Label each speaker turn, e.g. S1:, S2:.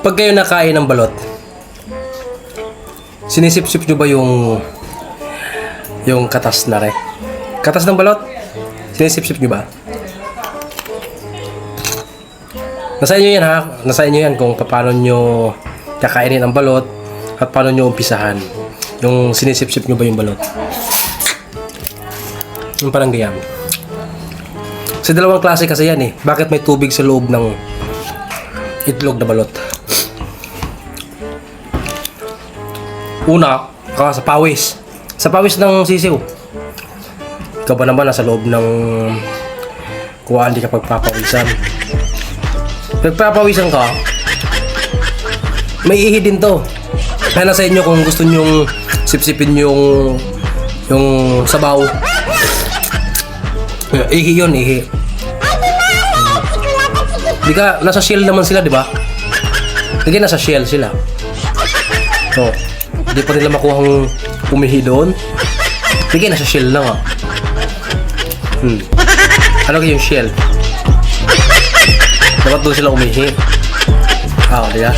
S1: Pag kayo nakain ng balot, sinisip-sip nyo ba yung katas na katas ng balot? Sinisip-sip nyo ba? Nasa inyo yan ha. Nasa inyo yan kung paano nyo kakainin ang balot at paano nyo umpisahan. Yung sinisip-sip nyo ba yung balot? Yung parang ganyan. Sa dalawang klase kasi yan eh. Bakit may tubig sa loob ng itlog na balot? Una, sa pawis. Sa pawis ng sisiw. Ikaw ba naman nasa loob ng kuhaan, di ka pagpapawisan. Pagpapawisan ka, may ihi din to. Kaya nasa inyo kung gusto nyong sipsipin yung sabaw. Ihi yun, ihi. Di ka, nasa shell naman sila, di ba? Lagi nasa shell sila. So, di pa nila makuhang umihi doon. Lagi nasa shell na nga. Ano yung shell? Dapat doon sila umihi. Di ba?